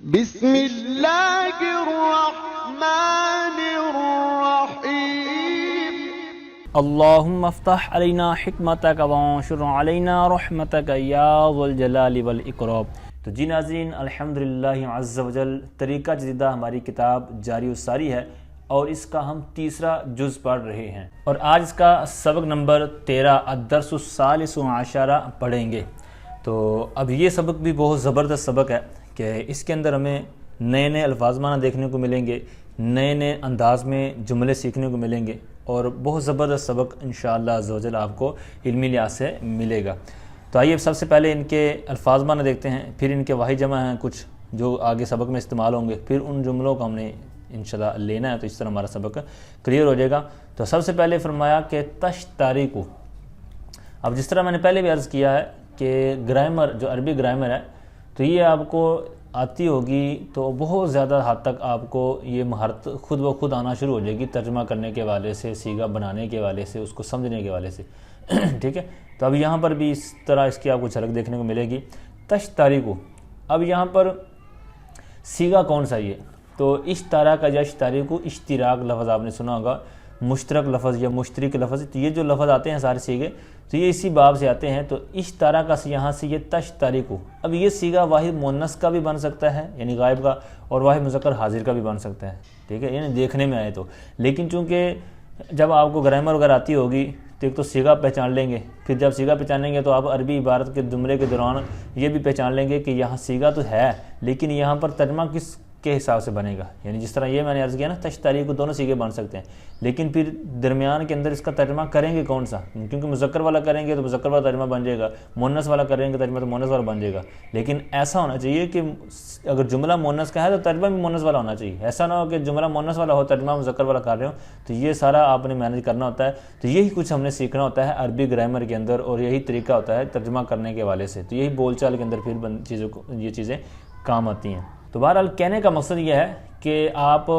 بسم اللہ الرحمن الرحیم اللہم افتح علینا حکمتک وانشر علینا رحمتک یا ذو الجلال والاکرام۔ تو جی ناظرین، الحمدللہ عز وجل طریقہ جدیدہ ہماری کتاب جاری و ساری ہے اور اس کا ہم تیسرا جز پڑھ رہے ہیں، اور آج اس کا سبق نمبر 13 الدرس الثالث عشر پڑھیں گے۔ تو اب یہ سبق بھی بہت زبردست سبق ہے کہ اس کے اندر ہمیں نئے نئے الفاظ معنی دیکھنے کو ملیں گے، نئے نئے انداز میں جملے سیکھنے کو ملیں گے، اور بہت زبردست سبق انشاءاللہ عز و جل آپ کو علمی لحاظ سے ملے گا۔ تو آئیے سب سے پہلے ان کے الفاظ معنی دیکھتے ہیں، پھر ان کے واحد جمع ہیں کچھ جو آگے سبق میں استعمال ہوں گے، پھر ان جملوں کو ہم نے انشاءاللہ لینا ہے، تو اس طرح ہمارا سبق کلیئر ہو جائے گا۔ تو سب سے پہلے فرمایا کہ تشتریکو۔ اب جس طرح میں نے پہلے بھی عرض کیا ہے کہ گرامر جو عربی گرامر ہے تو یہ آپ کو آتی ہوگی تو بہت زیادہ حد تک آپ کو یہ مہارت خود بخود آنا شروع ہو جائے گی، ترجمہ کرنے کے حوالے سے، صیغہ بنانے کے حوالے سے، اس کو سمجھنے کے حوالے سے ٹھیک ہے۔ تو اب یہاں پر بھی اس طرح اس کی آپ کو جھلک دیکھنے کو ملے گی، تشتریکو۔ اب یہاں پر صیغہ کون سا یہ؟ تو اشتراک یا اشتراکو، اشتراک لفظ آپ نے سنا ہوگا، مشترک لفظ یا مشترک لفظ، تو یہ جو لفظ آتے ہیں سارے صیغے تو یہ اسی باب سے آتے ہیں۔ تو اشتراک کا یہاں سے یہ تشتریکو۔ اب یہ صیغہ واحد مؤنث کا بھی بن سکتا ہے یعنی غائب کا، اور واحد مذکر حاضر کا بھی بن سکتا ہے، ٹھیک ہے، یعنی دیکھنے میں آئے تو۔ لیکن چونکہ جب آپ کو گرامر وغیرہ آتی ہوگی تو ایک تو صیغہ پہچان لیں گے، پھر جب صیغہ پہچانیں گے تو آپ عربی عبارت کے جملے کے دوران یہ بھی پہچان لیں گے کہ یہاں صیغہ تو ہے لیکن یہاں پر ترجمہ کس کے حساب سے بنے گا، یعنی جس طرح یہ میں نے عرض کیا نا تشتریک کو دونوں صیغے بن سکتے ہیں، لیکن پھر درمیان کے اندر اس کا ترجمہ کریں گے کون سا؟ کیونکہ مذکر والا کریں گے تو مذکر والا ترجمہ بن جائے گا، مؤنث والا کریں گے ترجمہ تو مؤنث والا بن جائے گا۔ لیکن ایسا ہونا چاہیے کہ اگر جملہ مؤنث کا ہے تو ترجمہ بھی مؤنث والا ہونا چاہیے، ایسا نہ ہو کہ جملہ مؤنث والا ہو ترجمہ مذکر والا کر رہے ہو، تو یہ سارا آپ نے مینیج کرنا ہوتا ہے۔ تو یہی کچھ ہم نے سیکھنا ہوتا ہے عربی گرامر کے اندر، اور یہی طریقہ ہوتا ہے ترجمہ کرنے کے حوالے سے، تو یہی بول چال کے اندر پھر یہ چیزیں کام آتی ہیں۔ تو بہرحال کہنے کا مقصد یہ ہے کہ آپ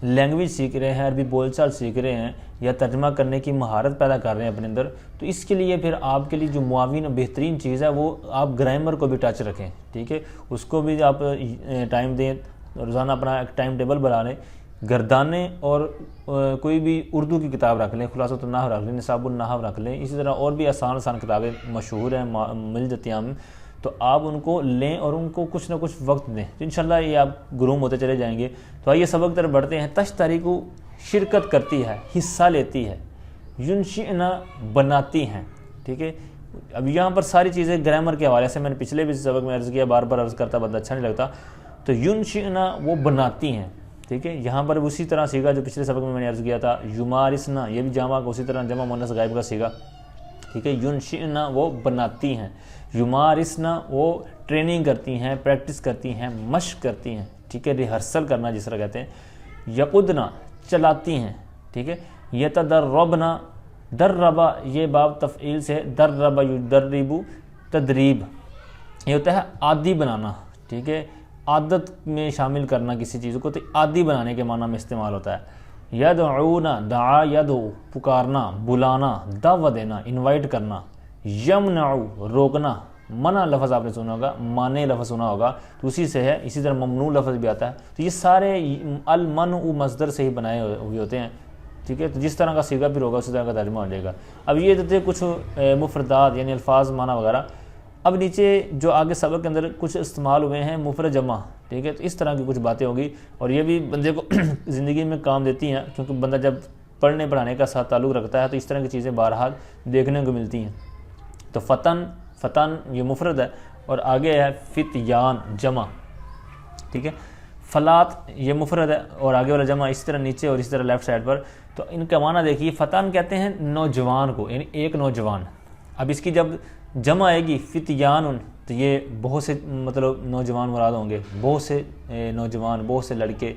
لینگویج سیکھ رہے ہیں، عربی بول چال سیکھ رہے ہیں، یا ترجمہ کرنے کی مہارت پیدا کر رہے ہیں اپنے اندر، تو اس کے لیے پھر آپ کے لیے جو معاون بہترین چیز ہے وہ آپ گرامر کو بھی ٹچ رکھیں، ٹھیک ہے، اس کو بھی آپ ٹائم دیں، روزانہ اپنا ایک ٹائم ٹیبل بنا لیں، گردانے، اور کوئی بھی اردو کی کتاب رکھ لیں، خلاصۃ النحو رکھ لیں، نصاب النحو رکھ لیں، اسی طرح اور بھی آسان آسان کتابیں مشہور ہیں مل جاتی ہیں، تو آپ ان کو لیں اور ان کو کچھ نہ کچھ وقت دیں، تو انشاءاللہ یہ آپ گروم ہوتے چلے جائیں گے۔ تو آئیے سبق طرف بڑھتے ہیں۔ تشتریکو شرکت کرتی ہے، حصہ لیتی ہے، ینشئنا بناتی ہیں، ٹھیک ہے۔ اب یہاں پر ساری چیزیں گرامر کے حوالے سے میں نے پچھلے بھی سبق میں عرض کیا، بار بار عرض کرتا بندہ اچھا نہیں لگتا، تو ینشئنا وہ بناتی ہیں، ٹھیک ہے۔ یہاں پر اسی طرح صیغہ جو پچھلے سبق میں نے عرض کیا تھا، یمارسنا، یہ بھی جمع اسی طرح جمع مؤنث غائب کا صیغہ، ٹھیک ہے۔ ینشئنا وہ بناتی ہیں، یمارسنا وہ ٹریننگ کرتی ہیں، پریکٹس کرتی ہیں، مشق کرتی ہیں، ٹھیک ہے، ریہرسل کرنا جس طرح کہتے ہیں۔ یقودنا چلاتی ہیں، ٹھیک ہے۔ یتدربنا، دربا یہ باب تفعیل سے، دربا یدرب تدریب، یہ ہوتا ہے عادی بنانا، ٹھیک ہے، عادت میں شامل کرنا کسی چیز کو، تو عادی بنانے کے معنی میں استعمال ہوتا ہے۔ یدعونا، دعا یدعو پکارنا، بلانا، دعوت دینا، انوائٹ کرنا۔ یمنعو روکنا، منع لفظ آپ نے سنا ہوگا، مانع لفظ سنا ہوگا تو اسی سے ہے، اسی طرح ممنوع لفظ بھی آتا ہے، تو یہ سارے المنع مصدر سے ہی بنائے ہوئے ہوتے ہیں، ٹھیک ہے۔ تو جس طرح کا صیغہ پھر ہوگا اسی طرح کا ترجمہ ہو جائے گا۔ اب یہ تھے کچھ مفردات یعنی الفاظ معنی وغیرہ۔ اب نیچے جو آگے سبق کے اندر کچھ استعمال ہوئے ہیں مفرد جمع، ٹھیک ہے، تو اس طرح کی کچھ باتیں ہوگی، اور یہ بھی بندے کو زندگی میں کام دیتی ہیں، کیونکہ بندہ جب پڑھنے پڑھانے کا ساتھ تعلق رکھتا ہے تو اس طرح کی چیزیں بہرحال دیکھنے کو ملتی ہیں۔ تو فتن یہ مفرد ہے، اور آگے ہے فتیان جمع، ٹھیک ہے۔ فلات یہ مفرد ہے اور آگے والا جمع، اس طرح نیچے اور اس طرح لیفٹ سائڈ پر۔ تو ان کا معنی دیکھیے، فتن کہتے ہیں نوجوان کو، یعنی ایک نوجوان۔ اب اس کی جب جمع آئے گی فتیان، تو یہ بہت سے مطلب نوجوان مراد ہوں گے، بہت سے نوجوان، بہت سے لڑکے،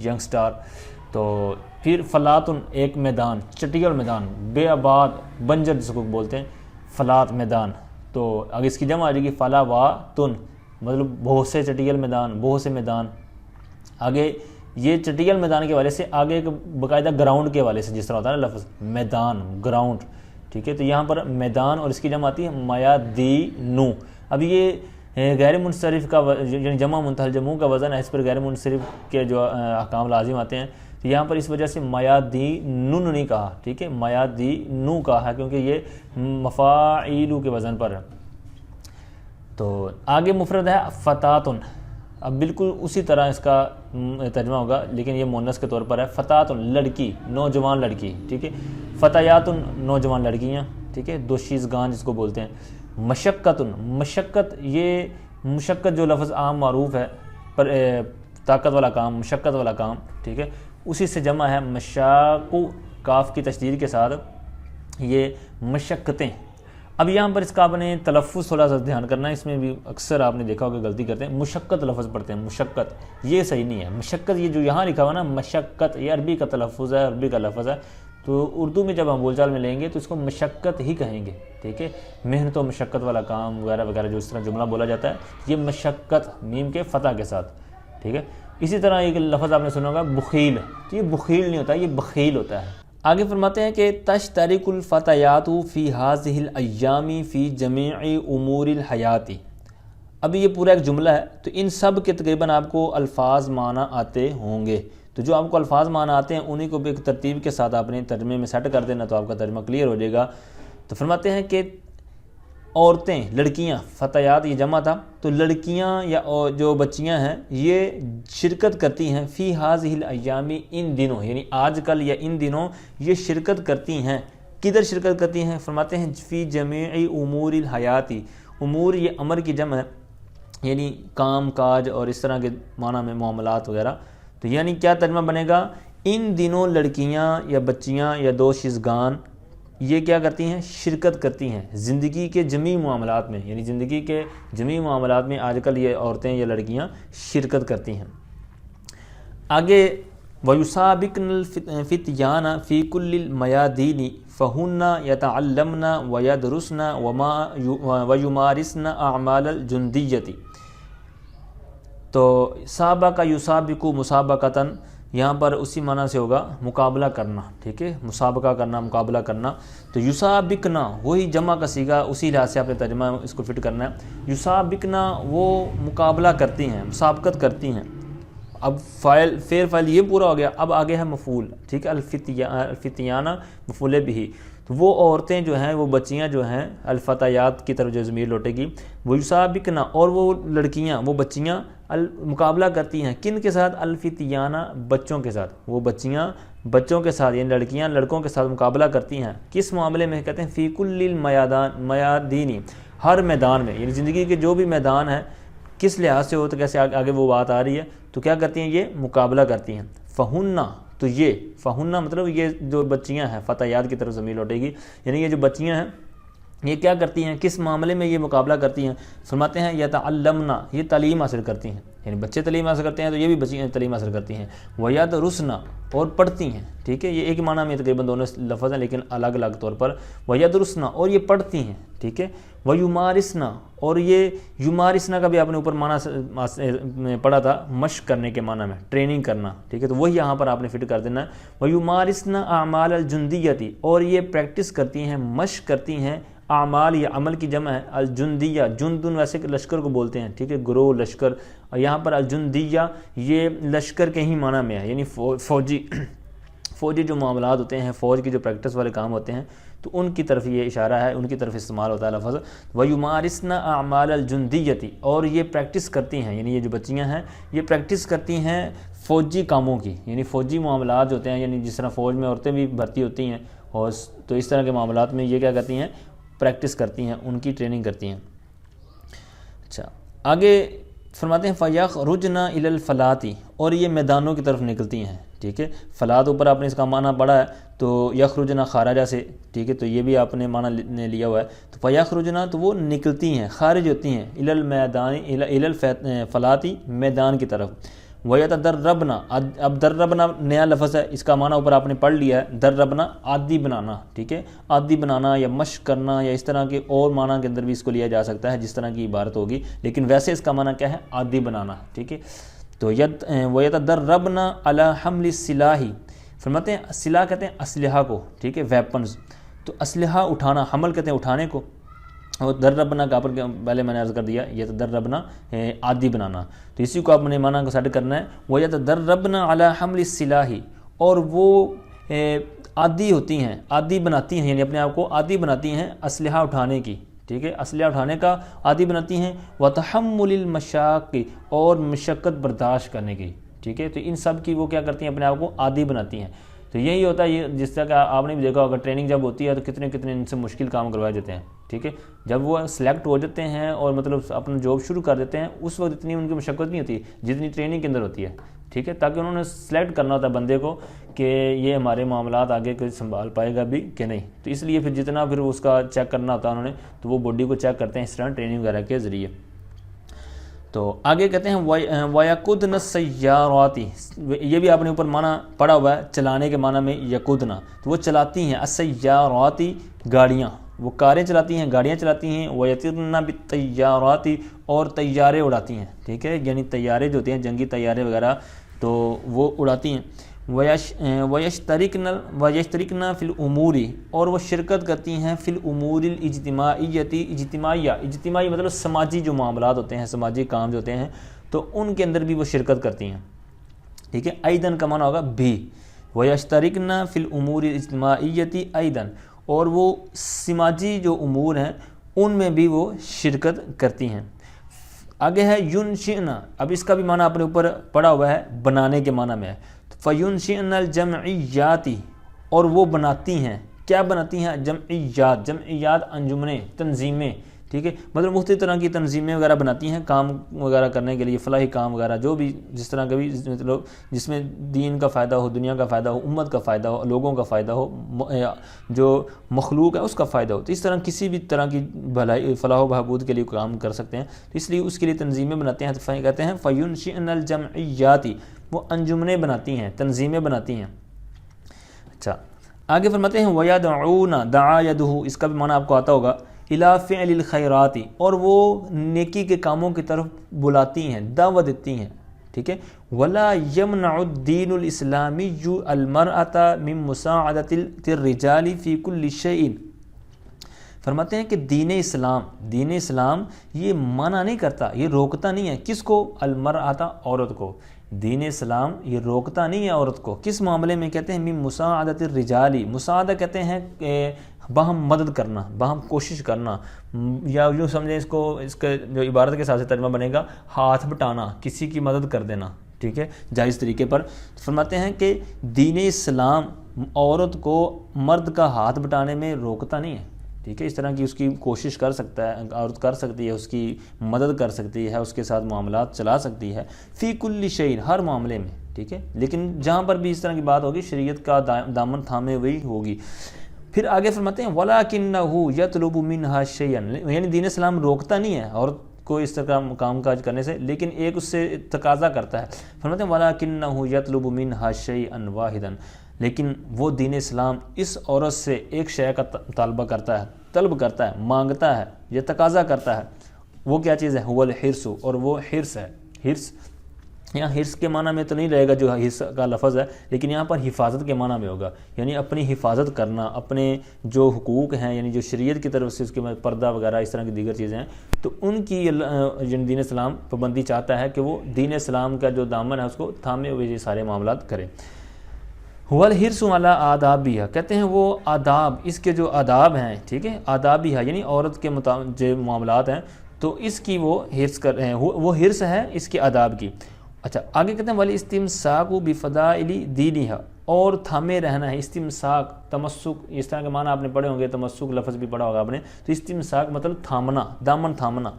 ینگسٹار۔ تو پھر فلاتن ایک میدان، چٹیل میدان، بے آباد بنجر جس کو بولتے ہیں، فلات میدان۔ تو اگر اس کی جمع آ جائے گی فلاواتن، مطلب بہت سے چٹیل میدان، بہت سے میدان۔ آگے یہ چٹیل میدان کے حوالے سے آگے ایک باقاعدہ گراؤنڈ کے حوالے سے جس طرح ہوتا ہے نا لفظ میدان، گراؤنڈ، ٹھیک ہے۔ تو یہاں پر میدان اور اس کی جمع آتی ہے میادینو۔ اب یہ غیر منصرف کا یعنی جمع منتہا الجموع کا وزن ہے، اس پر غیر منصرف کے جو احکام لازم آتے ہیں، تو یہاں پر اس وجہ سے میادینن نہیں کہا، ٹھیک ہے، میادینو کہا ہے کیونکہ یہ مفاعیلو کے وزن پر ہے۔ تو آگے مفرد ہے فتاتن، اب بالکل اسی طرح اس کا ترجمہ ہوگا لیکن یہ مؤنث کے طور پر ہے، فتاتن لڑکی، نوجوان لڑکی، ٹھیک ہے، فتیاتن نوجوان لڑکیاں، ٹھیک ہے، دوشیزگان جس کو بولتے ہیں۔ مشقتن، مشقت، یہ مشقت جو لفظ عام معروف ہے پر طاقت والا کام، مشقت والا کام، ٹھیک ہے، اسی سے جمع ہے مشاقو، کاف کی تشدید کے ساتھ یہ مشقتیں۔ اب یہاں پر اس کا آپ نے تلفظ تھوڑا سا دھیان کرنا ہے، اس میں بھی اکثر آپ نے دیکھا ہوگا غلطی کرتے ہیں، مشقت لفظ پڑھتے ہیں، مشقت، یہ صحیح نہیں ہے، مشقت یہ جو یہاں لکھا ہوا نا مشقت، یہ عربی کا تلفظ ہے، عربی کا لفظ ہے، تو اردو میں جب ہم بول چال میں لیں گے تو اس کو مشقت ہی کہیں گے، ٹھیک ہے، محنت و مشقت والا کام وغیرہ وغیرہ جو اس طرح جملہ بولا جاتا ہے، یہ مشقت میم کے فتح کے ساتھ، ٹھیک ہے۔ اسی طرح ایک لفظ آپ نے سنا ہوگا بخیل، تو یہ بخیل نہیں ہوتا، یہ بخیل ہوتا ہے۔ آگے فرماتے ہیں کہ تشترک الفتیات فی ہذہ الایام فی جمیع امور الحیات۔ ابھی یہ پورا ایک جملہ ہے تو ان سب کے تقریباً آپ کو الفاظ معنی آتے ہوں گے، تو جو آپ کو الفاظ معنی آتے ہیں انہی کو بھی ایک ترتیب کے ساتھ آپ نے ترجمے میں سیٹ کر دینا تو آپ کا ترجمہ کلیئر ہو جائے گا۔ تو فرماتے ہیں کہ عورتیں، لڑکیاں، فتیات یہ جمع تھا، تو لڑکیاں یا جو بچیاں ہیں یہ شرکت کرتی ہیں فی ہذہ الایام، ان دنوں یعنی آج کل یا ان دنوں یہ شرکت کرتی ہیں، کدھر شرکت کرتی ہیں؟ فرماتے ہیں فی جمیع امور الحیات، امور یہ امر کی جمع ہے یعنی کام کاج اور اس طرح کے معنی میں معاملات وغیرہ، تو یعنی کیا ترجمہ بنے گا؟ ان دنوں لڑکیاں یا بچیاں یا دوشیزگان یہ کیا کرتی ہیں؟ شرکت کرتی ہیں زندگی کے جمیع معاملات میں، یعنی زندگی کے جمیع معاملات میں آج کل یہ عورتیں یا لڑکیاں شرکت کرتی ہیں۔ آگے وَيُسَابِقْنَ الْفِتْيَانَ فِي كُلِّ الْمَيَادِينِ فَهُنَّ يَتَعَلَّمْنَ وَيَدْرُسْنَ وَيُمَارِسْنَ أَعْمَالَ الْجُنْدِيَّةِ۔ تو سابقہ یسابقو مسابقتاً، یہاں پر اسی معنی سے ہوگا مقابلہ کرنا، ٹھیک ہے، مسابقہ کرنا، مقابلہ کرنا، تو یسابقنا وہی جمع کا صیغہ، اسی لحاظ سے آپ نے ترجمہ اس کو فٹ کرنا ہے۔ یسابقنا وہ مقابلہ کرتی ہیں، مسابقت کرتی ہیں۔ اب فاعل فعل یہ پورا ہو گیا، اب آگے ہے مفعول، ٹھیک ہے، الفتیانہ مفعول بہ، تو وہ عورتیں جو ہیں، وہ بچیاں جو ہیں، الفتیات کی طرف جو ضمیر لوٹے گی، وہ یسابقنا، اور وہ لڑکیاں، وہ بچیاں مقابلہ کرتی ہیں کن کے ساتھ؟ الفتیانہ بچوں کے ساتھ، وہ بچیاں بچوں کے ساتھ یعنی لڑکیاں لڑکوں کے ساتھ مقابلہ کرتی ہیں، کس معاملے میں؟ کہتے ہیں فی کل المیادین، ہر میدان میں، یعنی زندگی کے جو بھی میدان ہیں کس لحاظ سے ہو، تو کیسے آگے وہ بات آ رہی ہے، تو کیا کرتی ہیں؟ یہ مقابلہ کرتی ہیں۔ فہنہ، تو یہ فہنہ مطلب یہ جو بچیاں ہیں، فتیات کی طرف ضمیر لوٹے گی، یعنی یہ جو بچیاں ہیں یہ کیا کرتی ہیں؟ کس معاملے میں یہ مقابلہ کرتی ہیں؟ فرماتے ہیں یتعلمنا، یہ تعلیم حاصل کرتی ہیں، یعنی بچے تعلیم حاصل کرتے ہیں تو یہ بھی بچیاں تعلیم حاصل کرتی ہیں۔ ویدرسنا، اور پڑھتی ہیں، ٹھیک ہے، یہ ایک معنی میں تقریباً دونوں لفظ ہیں لیکن الگ الگ طور پر۔ ویدرسنا، اور یہ پڑھتی ہیں، ٹھیک ہے۔ ویمارسنا، اور یہ یمارسنا کا بھی آپ نے اوپر معنی پڑھا تھا، مشق کرنے کے معنی میں، ٹریننگ کرنا، ٹھیک ہے، تو وہی یہاں پر آپ نے فٹ کر دینا ہے۔ ویمارسنا اعمال الجندیتی، اور یہ پریکٹس کرتی ہیں، مشق کرتی ہیں، اعمال یہ عمل کی جمع ہے، الجندیہ، جندن ویسے کہ لشکر کو بولتے ہیں، ٹھیک ہے، گروہ، لشکر، اور یہاں پر الجندیہ یہ لشکر کے ہی معنی میں ہے، یعنی فوجی جو معاملات ہوتے ہیں، فوج کی جو پریکٹس والے کام ہوتے ہیں، تو ان کی طرف یہ اشارہ ہے، ان کی طرف استعمال ہوتا ہے لفظ وَيُمَارِسْنَ أَعْمَالَ الْجُنْدِيَّةِ، اور یہ پریکٹس کرتی ہیں، یعنی یہ جو بچیاں ہیں یہ پریکٹس کرتی ہیں فوجی کاموں کی، یعنی فوجی معاملات ہوتے ہیں، یعنی جس طرح فوج میں عورتیں بھی بھرتی ہوتی ہیں، اور تو اس طرح کے معاملات میں یہ کیا کرتی ہیں؟ پریکٹس کرتی ہیں، ان کی ٹریننگ کرتی ہیں۔ اچھا، آگے فرماتے ہیں فَيَخْرُجْنَ إِلَى الْفَلَاةِ، اور یہ میدانوں کی طرف نکلتی ہیں، ٹھیک ہے، فلات اوپر آپ نے اس کا معنی پڑھا ہے، تو یخرجنا خارجہ سے، ٹھیک ہے، تو یہ بھی آپ نے معنی لیا ہوا ہے، تو فیخرجنا تو وہ نکلتی ہیں، خارج ہوتی ہیں، الی المیدان، الی الفلاۃ، میدان کی طرف۔ ویتدربنا، اب دربنا نیا لفظ ہے، اس کا معنی اوپر آپ نے پڑھ لیا ہے، دربنا عادی بنانا، ٹھیک ہے، عادی بنانا یا مشق کرنا یا اس طرح کے اور معنی کے اندر بھی اس کو لیا جا سکتا ہے جس طرح کی عبارت ہوگی، لیکن ویسے اس کا معنی کیا ہے؟ عادی بنانا، ٹھیک ہے۔ تو وَيَتَدَرَّبْنَ عَلَى حَمْلِ السِّلَاحِ، فرماتے ہیں سلاح کہتے ہیں اسلحہ کو، ٹھیک ہے، ویپنز، تو اسلحہ اٹھانا، حمل کہتے ہیں اٹھانے کو، اور دربنا کا پر پہلے میں نے عرض کر دیا یہ تدربنا عادی بنانا، تو اسی کو آپ نے معنی کو سیٹ کرنا ہے. وہ یتدربنا علی حمل السلاح، اور وہ عادی ہوتی ہیں، عادی بناتی ہیں، یعنی اپنے آپ کو عادی بناتی ہیں اسلحہ اٹھانے کی، ٹھیک ہے، اسلحہ اٹھانے کا عادی بناتی ہیں. وتحمل المشاق، اور مشقت برداشت کرنے کی، ٹھیک ہے، تو ان سب کی وہ کیا کرتی ہیں اپنے آپ کو عادی بناتی ہیں. تو یہی ہوتا ہے، یہ جس طرح کہ آپ نے بھی دیکھا ہوگا ٹریننگ جب ہوتی ہے تو کتنے ان سے مشکل کام کروائے جاتے ہیں، ٹھیک ہے. جب وہ سلیکٹ ہو جاتے ہیں اور مطلب اپنا جاب شروع کر دیتے ہیں اس وقت اتنی ان کی مشقت نہیں ہوتی جتنی ٹریننگ کے اندر ہوتی ہے، ٹھیک ہے، تاکہ انہوں نے سلیکٹ کرنا ہوتا ہے بندے کو کہ یہ ہمارے معاملات آگے کوئی سنبھال پائے گا بھی کہ نہیں. تو اس لیے پھر جتنا پھر اس کا چیک کرنا ہوتا ہے انہوں نے، تو وہ باڈی کو چیک کرتے ہیں اس طرح ٹریننگ وغیرہ کے ذریعے. تو آگے کہتے ہیں وَيَقُدْنَ السَّيَّارَاتِ، یہ بھی آپ نے اوپر معنی پڑھا ہوا ہے چلانے کے معنی میں یقودنا، تو وہ چلاتی ہیں السَّيَّارَاتِ گاڑیاں، وہ کاریں چلاتی ہیں، گاڑیاں چلاتی ہیں. وَيَطِرْنَ بِالطَّيَّارَاتِ، اور طیارے اڑاتی ہیں، ٹھیک ہے، یعنی طیارے جو ہوتے ہیں جنگی طیارے وغیرہ تو وہ اڑاتی ہیں. وَيَشْتَرِكْنَ فِي الْأُمُورِ، اور وہ شرکت کرتی ہیں فی الامور الاجتماعیتی، اجتماعی مطلب سماجی جو معاملات ہوتے ہیں، سماجی کام جو ہوتے ہیں تو ان کے اندر بھی وہ شرکت کرتی ہیں، ٹھیک ہے. ایدن کا معنی ہوگا بھی، وَيَشْتَرِكْنَ فِي الْأُمُورِ الْاجْتِمَاعِيَّةِ ایدن، اور وہ سماجی جو امور ہیں ان میں بھی وہ شرکت کرتی ہیں. آگے ہے ینشئنا، اب اس کا بھی معنی اپنے اوپر پڑا ہوا ہے بنانے کے معنی میں ہے. فَيُنشِئْنَ الْجَمْعِيَّاتِ، اور وہ بناتی ہیں، کیا بناتی ہیں؟ جمعیات انجمنیں، تنظیمیں، ٹھیک ہے، مطلب مختلف طرح کی تنظیمیں وغیرہ بناتی ہیں کام وغیرہ کرنے کے لیے، فلاحی کام وغیرہ جو بھی جس طرح کا بھی مطلب جس میں دین کا فائدہ ہو، دنیا کا فائدہ ہو، امت کا فائدہ ہو، لوگوں کا فائدہ ہو، جو مخلوق ہے اس کا فائدہ ہو. تو اس طرح کسی بھی طرح کی بھلائی فلاح و بہبود کے لیے کام کر سکتے ہیں، تو اس لیے اس کے لیے تنظیمیں بناتے ہیں. تو کہتے ہیں فَيُنشِئْنَ الْجَمْعِيَّاتِ، وہ انجمنیں بناتی ہیں، تنظیمیں بناتی ہیں. اچھا آگے فرماتے ہیں وَيَدْعُونَ دَعَا يَدُهُ، اس کا بھی معنی آپ کو آتا ہوگا اِلَى فِعْلِ الْخَيْرَاتِ، اور وہ نیکی کے کاموں کی طرف بلاتی ہیں، دعوت دیتی ہیں، ٹھیک ہے. وَلَا يَمْنَعُ الدِّينُ الْإِسْلَامِيُّ الْمَرْأَةَ مِن مُسَاعَدَةِ الرِّجَالِ فِي كُلِّ شَيْءٍ. فرماتے ہیں کہ دین اسلام یہ منع نہیں کرتا، یہ روکتا نہیں ہے، کس کو؟ المرأۃ، عورت کو. دین اسلام یہ روکتا نہیں ہے عورت کو، کس معاملے میں؟ کہتے ہیں من مساعدۃ الرجال، مساعدہ کہتے ہیں باہم مدد کرنا، باہم کوشش کرنا، یا یوں سمجھیں اس کو، اس کا جو عبارت کے ساتھ سے ترجمہ بنے گا ہاتھ بٹانا، کسی کی مدد کر دینا، ٹھیک ہے، جائز طریقے پر. فرماتے ہیں کہ دین اسلام عورت کو مرد کا ہاتھ بٹانے میں روکتا نہیں ہے، ٹھیک ہے، اس طرح کی اس کی کوشش کر سکتا ہے، عورت کر سکتی ہے، اس کی مدد کر سکتی ہے، اس کے ساتھ معاملات چلا سکتی ہے، فی کل شیء، ہر معاملے میں، ٹھیک ہے. لیکن جہاں پر بھی اس طرح کی بات ہوگی شریعت کا دامن تھامے ہوئی ہوگی. پھر آگے فرماتے ہیں وَلَكِنَّهُ يَطْلُبُ مِنْهَا شَيْئًا، یعنی دین اسلام روکتا نہیں ہے عورت کو اس طرح کام کاج کرنے سے، لیکن ایک اس سے تقاضا کرتا ہے. فرماتے ہیں وَلَكِنَّهُ يَطْلُبُ مِنْهَا شَيْئًا وَاحِدًا، لیکن وہ دین اسلام اس عورت سے ایک شے کا طالبہ کرتا ہے، طلب کرتا ہے، مانگتا ہے، یہ تقاضا کرتا ہے. وہ کیا چیز ہے؟ هو الحرص، اور وہ حرص ہے. حرص یہاں حرص کے معنی میں تو نہیں رہے گا جو حرص کا لفظ ہے، لیکن یہاں پر حفاظت کے معنی میں ہوگا، یعنی اپنی حفاظت کرنا، اپنے جو حقوق ہیں، یعنی جو شریعت کی طرف سے اس کے پردہ وغیرہ اس طرح کی دیگر چیزیں ہیں، تو ان کی دین اسلام پابندی چاہتا ہے کہ وہ دین اسلام کا جو دامن ہے اس کو تھامے ہوئے یہ سارے معاملات کرے. والحرص علی آدابها، کہتے ہیں وہ آداب، اس کے جو آداب ہیں، ٹھیک ہے، آدابها یعنی عورت کے جو معاملات ہیں تو اس کی وہ حرص کر رہے ہیں، وہ حرص ہے اس کے آداب کی. اچھا آگے کہتے ہیں والاستمساک بفضائل دینها، اور تھامے رہنا ہے. استمساک، تمسک، اس طرح کے معنی آپ نے پڑھے ہوں گے، تمسک لفظ بھی پڑھا ہوگا آپ نے. تو استمساک مطلب تھامنا، دامن تھامنا،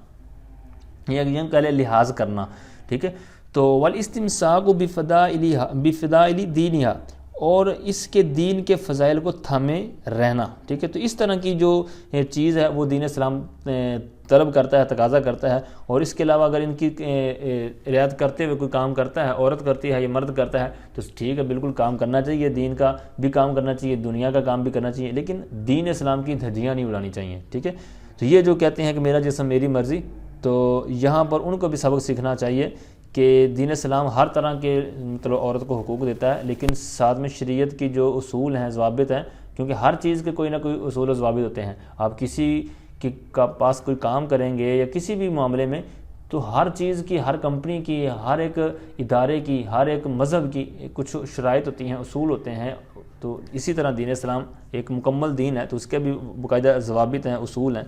یہ کہہ لے لحاظ کرنا، ٹھیک ہے. تو والاستمساک بفضائل دینها، اور اس کے دین کے فضائل کو تھامے رہنا، ٹھیک ہے. تو اس طرح کی جو چیز ہے وہ دین اسلام طلب کرتا ہے، تقاضا کرتا ہے. اور اس کے علاوہ اگر ان کی رعایت کرتے ہوئے کوئی کام کرتا ہے، عورت کرتی ہے یا مرد کرتا ہے، تو ٹھیک ہے، بالکل کام کرنا چاہیے، دین کا بھی کام کرنا چاہیے، دنیا کا کام بھی کرنا چاہیے، لیکن دین اسلام کی دھجیاں نہیں اڑانی چاہیے، ٹھیک ہے. تو یہ جو کہتے ہیں کہ میرا جسم میری مرضی، تو یہاں پر ان کو بھی سبق سیکھنا چاہیے کہ دین اسلام ہر طرح کے مطلب عورت کو حقوق دیتا ہے، لیکن ساتھ میں شریعت کی جو اصول ہیں، ضوابط ہیں، کیونکہ ہر چیز کے کوئی نہ کوئی اصول و ضوابط ہوتے ہیں. آپ کسی کا پاس کوئی کام کریں گے یا کسی بھی معاملے میں، تو ہر چیز کی، ہر کمپنی کی، ہر ایک ادارے کی، ہر ایک مذہب کی کچھ شرائط ہوتی ہیں، اصول ہوتے ہیں. تو اسی طرح دین اسلام ایک مکمل دین ہے، تو اس کے بھی باقاعدہ ضوابط ہیں، اصول ہیں.